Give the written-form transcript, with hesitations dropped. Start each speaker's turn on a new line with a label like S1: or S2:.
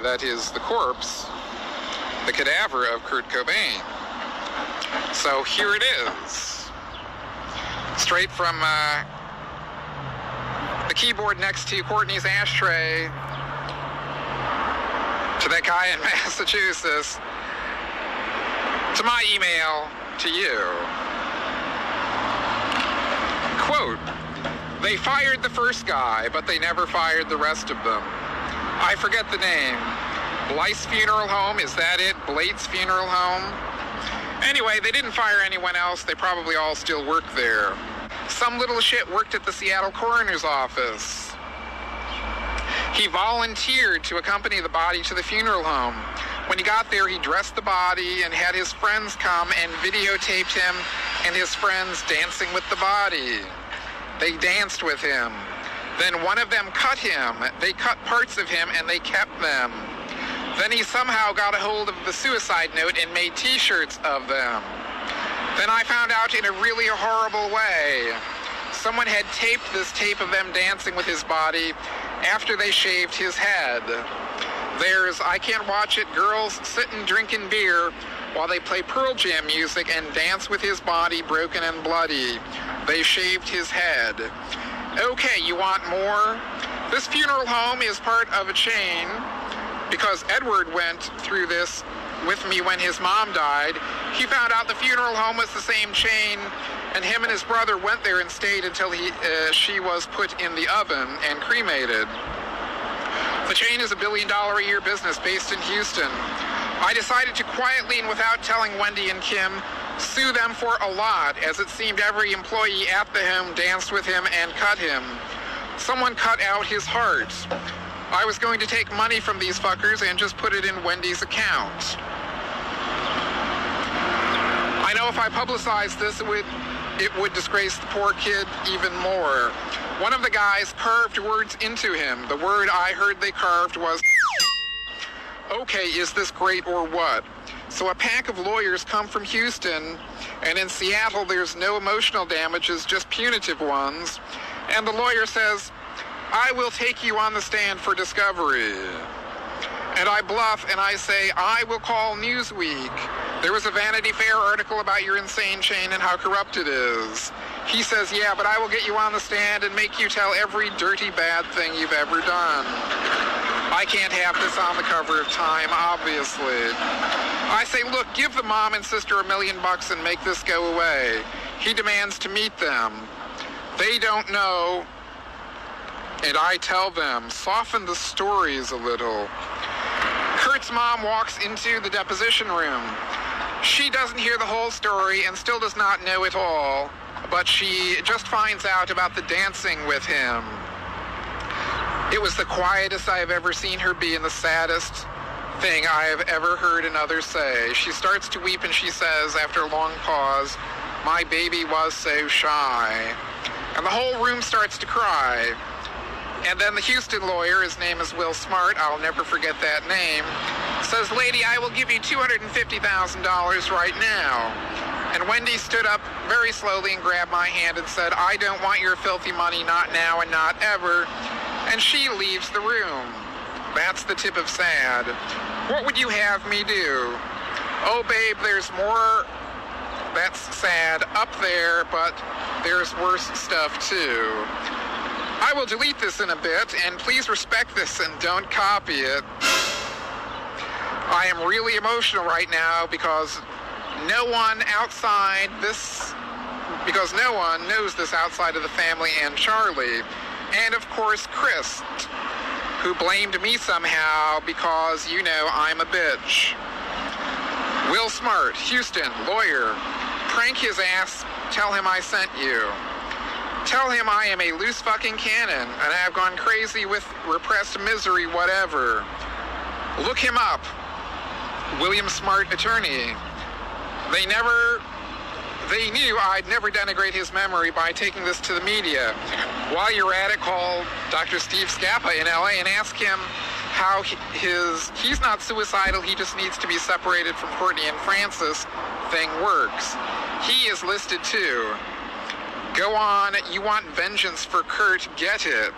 S1: that is the corpse, the cadaver of Kurt Cobain. So here it is, straight from the keyboard next to Courtney's ashtray to that guy in Massachusetts, to my email to you. Quote, "They fired the first guy, but they never fired the rest of them. I forget the name. Blythe's Funeral Home, is that it? Blade's Funeral Home? Anyway, they didn't fire anyone else. They probably all still work there. Some little shit worked at the Seattle coroner's office. He volunteered to accompany the body to the funeral home. When he got there, he dressed the body and had his friends come and videotaped him and his friends dancing with the body. They danced with him. Then one of them cut him. They cut parts of him and they kept them. Then he somehow got a hold of the suicide note and made t-shirts of them. Then I found out in a really horrible way. Someone had taped this tape of them dancing with his body after they shaved his head. There's, I can't watch it, girls sitting drinking beer while they play Pearl Jam music and dance with his body broken and bloody. They shaved his head. Okay, you want more? This funeral home is part of a chain because Edward went through this with me when his mom died. He found out the funeral home was the same chain, and him and his brother went there and stayed until she was put in the oven and cremated. The chain is $1 billion a year business based in Houston. I decided to quietly and without telling Wendy and Kim sue them for a lot, as it seemed every employee at the home danced with him and cut him. Someone cut out his heart. I was going to take money from these fuckers and just put it in Wendy's account. I know if I publicized this, it would disgrace the poor kid even more. One of the guys carved words into him. The word I heard they carved was, "Okay, is this great or what?" So a pack of lawyers come from Houston, and in Seattle there's no emotional damages, just punitive ones. And the lawyer says, "I will take you on the stand for discovery." And I bluff and I say, "I will call Newsweek. There was a Vanity Fair article about your insane chain and how corrupt it is." He says, "Yeah, but I will get you on the stand and make you tell every dirty bad thing you've ever done." I can't have this on the cover of Time, obviously. I say, "Look, give the mom and sister $1 million and make this go away." He demands to meet them. They don't know, and I tell them, soften the stories a little. Kurt's mom walks into the deposition room. She doesn't hear the whole story and still does not know it all, but she just finds out about the dancing with him. It was the quietest I have ever seen her be and the saddest thing I have ever heard another say. She starts to weep and she says, after a long pause, "My baby was so shy." And the whole room starts to cry. And then the Houston lawyer, his name is Will Smart, I'll never forget that name, says, "Lady, I will give you $250,000 right now." And Wendy stood up very slowly and grabbed my hand and said, "I don't want your filthy money, not now and not ever." And she leaves the room. That's the tip of sad. What would you have me do? Oh, babe, there's more that's sad up there, but there's worse stuff too. I will delete this in a bit, and please respect this and don't copy it. I am really emotional right now because no one knows this outside of the family and Charlie. And of course, Chris, who blamed me somehow because, you know, I'm a bitch. Will Smart, Houston, lawyer, prank his ass, tell him I sent you. Tell him I am a loose fucking cannon and I have gone crazy with repressed misery, whatever. Look him up. William Smart, attorney. They knew I'd never denigrate his memory by taking this to the media. While you're at it, call Dr. Steve Scappa in LA and ask him how he's not suicidal, he just needs to be separated from Courtney and Francis thing works. He is listed too. Go on, you want vengeance for Kurt, get it.